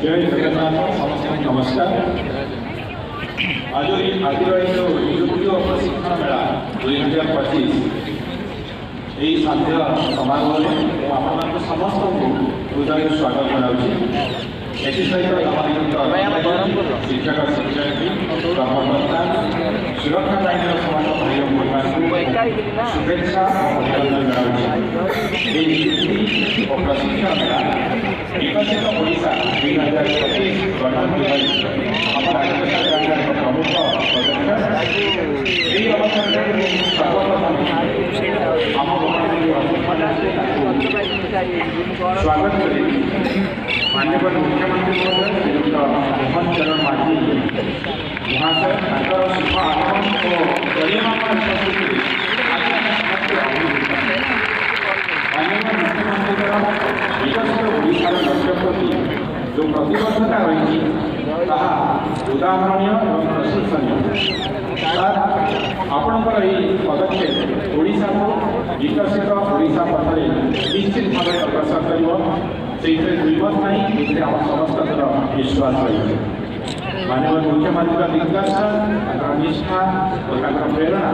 जय जगन्नाथ नमस्कार। आज निरुद्योग प्रशिक्षण मेला 2025 यही साध्य समारोह में आप समस्त हृदय स्वागत जनाऊँगी। शिक्षक शिक्षयित्री कर्मकर्ता सुरक्षा बाहिनी समस्त भाई भाई शुभेच्छा अभिनंदन जनाऊँगी। और प्रशिक्षण मेला विकसित ओडिशा 2025 गठन आम राज्य सरकार प्रमुख पदक्षेप। अवसर में स्वागत करें माननीय मुख्यमंत्री महोदय श्रीयुक्त मोहन चरण मांझी महाशय शुभ आगमन और गरिमामय उपस्थिति माननीय मुख्यमंत्री द्वारा विकसित ओडिशार लक्ष्य प्रति जो प्रतिबद्धता रही उदाहरणीय और प्रशंसनीय। आपणकर यही पदक्षेप ओडिशा को विकसित ओडिशा पथरे निश्चित भाव अग्रसर कर दुईमत नहीं आम समस्त विश्वास रही। माननीय मुख्यमंत्री दिग्दर्शन निष्ठा और प्रेरणा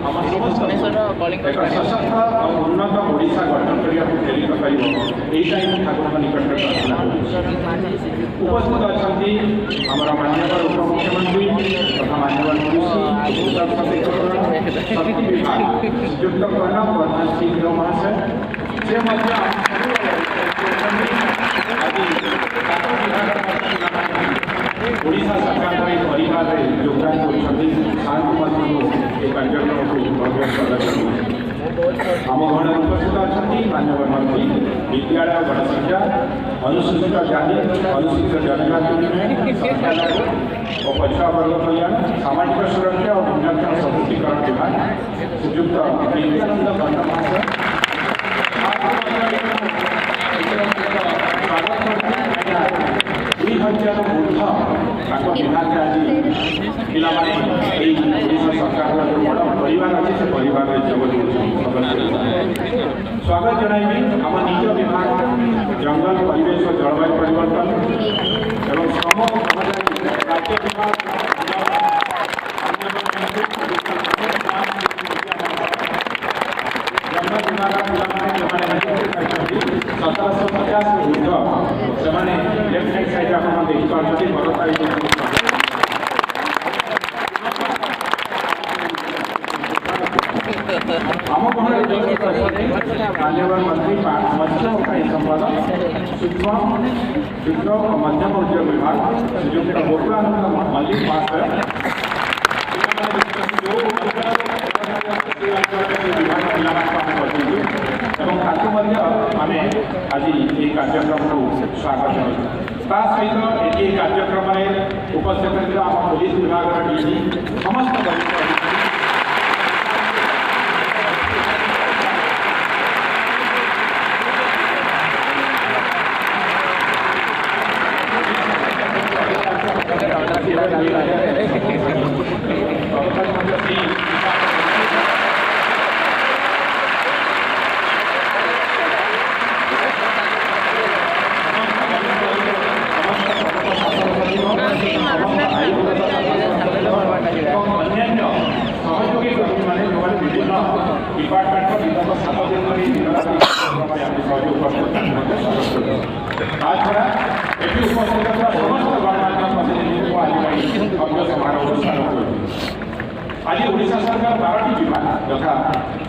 आम समस्त एक सशक्त और उन्नत ओडिशा गठन करने प्रेरित कर ठाकुर निकट प्रार्थना उपस्थित अच्छा माननीय उपमुख्यमंत्री तथा माननीय कृषि शक्ति विभाग श्रीयुक्त कर्णव प्रधान सिंह महाशय से ओडिशा सरकार परिवार में योगदान कर कार्यक्रम को भव्य स्वागत आम घर उपस्थित अच्छा माननीय मंत्री विद्यालय गणशिक्षा अनुसूचित जाति अनुसूचित जनजाति और पछुआ वर्ग कल्याण सामाजिक सुरक्षा और विज्ञान सशक्तिकरण विभाग श्रीयुक्त नित्यानंद पंत महाशय विभाग आज पिला सरकार जो बड़ परिवार अच्छे से परिवार स्वागत जनइबी आम निज विभाग जंगल परिवेश और जलवायु परिवर्तन एवं श्रम राज्य विभाग जंगल विभाग पिला 1750 ऊर्ध से लेफ्ट हैंड साइड आप देखिए बड़ताई आम माननीय मंत्री मत्स्य संपादक सूक्ष्म क्षुद्र और मध्यम उद्योग विभाग श्रीयुक्त गोपानंद मल्लिक महाशय आम आज ये कार्यक्रम को स्वागत सहित ये कार्यक्रम में उपस्थित आम पुलिस विभाग डीजी समस्त आज ओडिशा सरकार 12टी विभाग तथा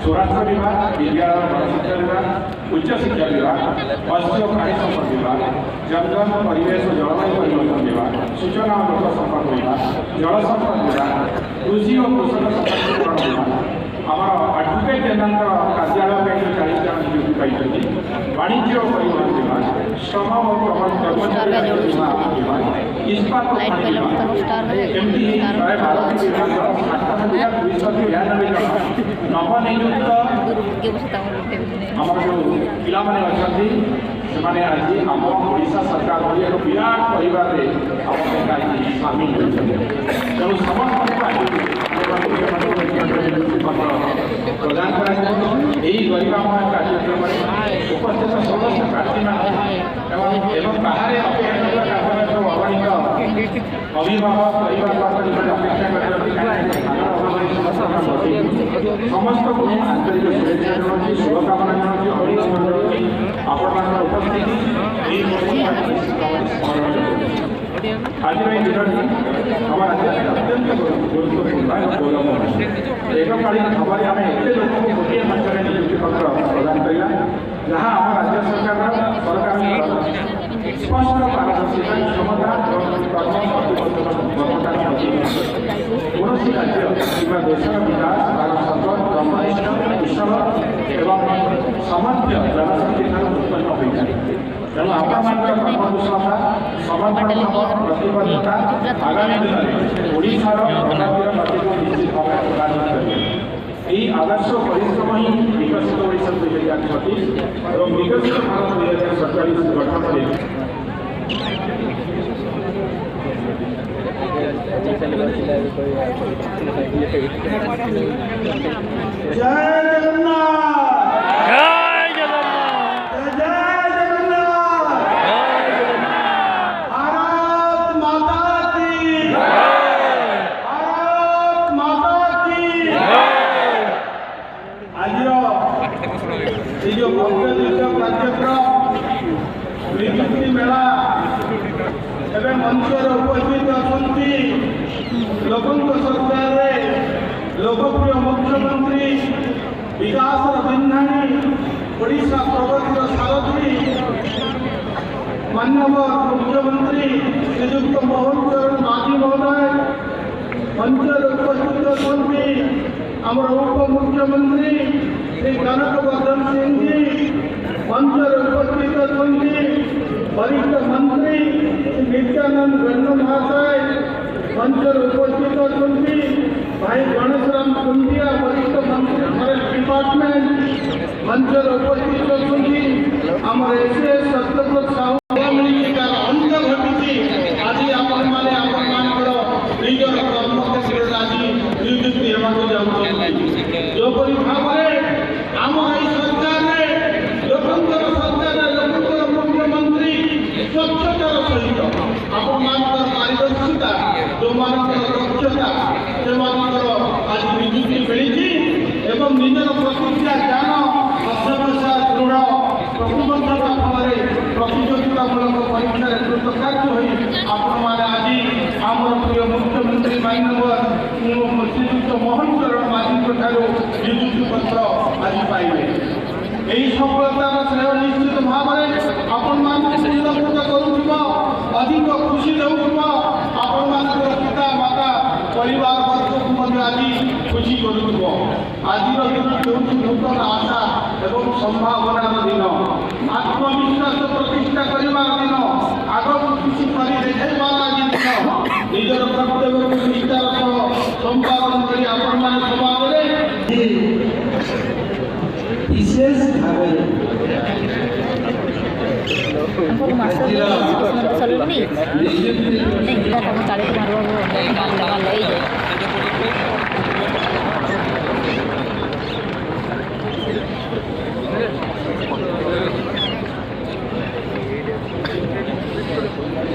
स्वराष्ट्र विभाग विद्यालय गणशिक्षा विभाग उच्च शिक्षा विभाग मत्स्य और प्राणी संपद विभाग जंगल परिवेश और जलवायु परिवर्तन विभाग सूचना और लोक संपर्क विभाग जल संपद विभाग कृषि और कृषक सशक्तिकरण विभाग आम एडवोकेट जनरल कार्यालय 40 जन नियुक्ति पाई वाणिज्य और परिवहन विभाग श्रम और कर्मचारी विभाग इस्पात और एमडी प्राय 12 विभाग 292 जन नवनियुक्त आम जो पिला अच्छा से आज आम ओडिशा सरकार एक विराट परिवार में सामिल होती तेणु समस्त प्रदान यही गरिमामय कार्यक्रम में उपस्थित समस्त प्रार्थी एवं बाहर अपेक्षा जो अगणित अभिभावक परिवार अपेक्षा समस्त को आंतरिक शुभेच्छा जनावि शुभकामना जनावि अभिनंदन जनावि आपण उपस्थिति आज दिन आम राज्य अत्यंत गुरुत्वपूर्ण गौरवपूर्ण एककालीन भाव में एत लोक गोटे मंच में नियुक्ति पत्र प्रदान करा जहाँ आम राज्य सरकार स्पष्ट पारदर्शिता क्षमता कौन राज्य कि देशर विकास तार सफल क्रमनिष्ठ कुशल एवं सामान्य जनशक्ति उत्पन्न होता है। तेणु आपण कर्मकुशलता समर्पण भाव प्रतिबद्धता आगामी दिन में ओडिशार प्रगतिर गतिको निश्चित भाव प्रदान करेंगे। यही आदर्श परिश्रम ही विकसित ओडिशा 2036 और विकसित भारत 2047 गठन में जय जगन्नाथ। नियुक्ति मेला एवं मंचर उपस्थित अच्छा लोकों सरकार लोकप्रिय मुख्यमंत्री विकास बिंधाणी ओडिशा प्रगतिर सारथी माननीय मुख्यमंत्री श्रीयुक्त मोहन चरण माझी महोदय मंचर उपस्थित अच्छा आम उप मुख्यमंत्री श्री कनकवर्धन सिंह जी मंचर उपस्थित अच्छा वरिष्ठ मंत्री नित्यानंद गण्य महाशय मंचर उपस्थित अच्छा भाई गणेश राम कुंडिया वरिष्ठ मंत्री फॉरेस्ट डिपार्टमेंट मंचर उपस्थित अच्छा आम एसएस सत्यव्रत साहू अंत घटी आज आपण मैंने निजर कर्मक्षेत्र आज नियुक्ति होगा जाऊँगी जोपरी भाव आम सरकार लोकंर सरकार मुख्यमंत्री स्वच्छतार सहित आपण पारदर्शिता जो दक्षता से आज नियुक्ति मिली एवं निजर प्रतिज्ञा ज्ञान अध्यवसाय दृढ़ प्रतिबद्धता फल प्रतियोगितामूलक परीक्षा कृतकार्य हो आपण आज आम प्रिय मुख्यमंत्री माननीय श्रीयुक्त मोहन चरण माझी ठारू नियुक्ति पत्र आज पाइबे। यही सफलतार श्रेय निश्चित भाव में आपण पुरस्कृत करुवा अधिक खुशी देउवा आपण पिता माता परिवार वर्ग को आज खुशी करुव। आज दिन हूँ नूतन आशा एवं संभावनार दिन आत्मविश्वास प्रतिष्ठा करने दिन आग किसी कर देखार आज दिन निजर कर्तव्य को निष्ठार संपादन कर आपण समाज विशेष भाव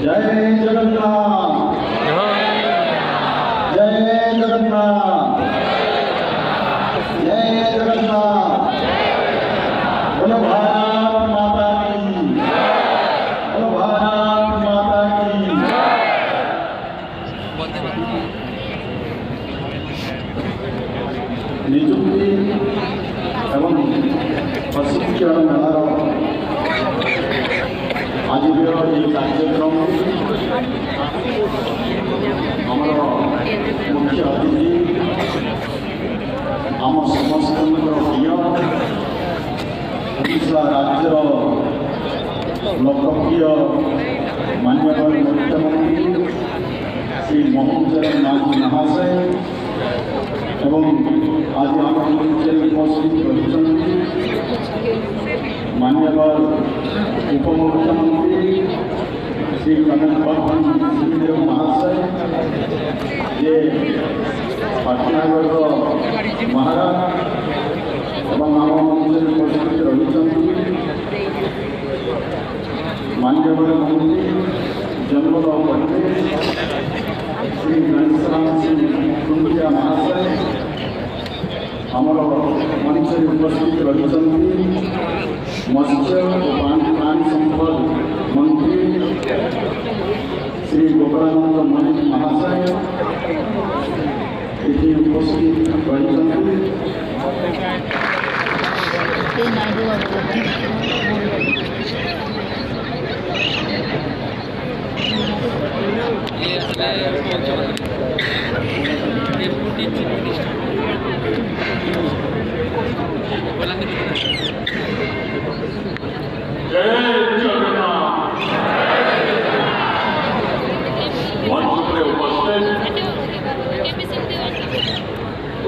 जय जगन्नाथ जय जगन्नाथ जय जगन्नाथ बोलो भारत माता की बोलो भारत माता की। नियुक्ति एवं प्रशिक्षण मेलार आज ये कार्यक्रम आमर मुख्य अतिथि आम समस्त प्रिय ओडिशा राज्यर लोकप्रिय माननीय मुख्यमंत्री श्री मोहन चरण माझी महाशय एवं आज आम उपस्थित माननीय उपमुख्यमंत्री श्री कनकवर्धन सिंह महाशय ये पाटनागढ़ महाराज एवं आम उपस्थित रही माननीय मंत्री जनरल पंडित श्री गणेश राम सिंह कुंडिया महाशय आमर मंच उपस्थित रही मत्स्य और प्राणी संपद मंत्री श्री गोपालानंद मणि महाशय ये उपस्थित रही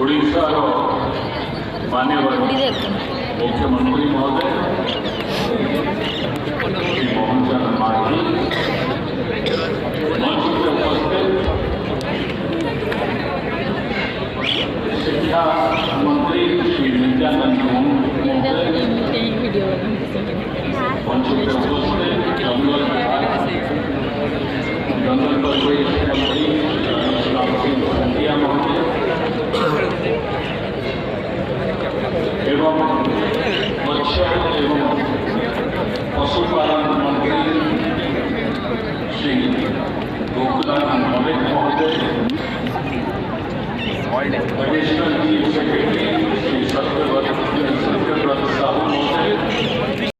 ओडिशा माननीय मुख्यमंत्री महोदय श्री मोहन चरण मांझी मंच पर उपस्थित शिक्षा मंत्री श्री नित्यानंद महोदय मंच पर उपस्थित जंगल परिवेश मंत्री राम सिंह सिंधिया महोदय एवं मत्स्य एवं पशुपालन मंत्री श्री गोकुलानंद मलिक महोदय additional chief secretary Shri Satyavrat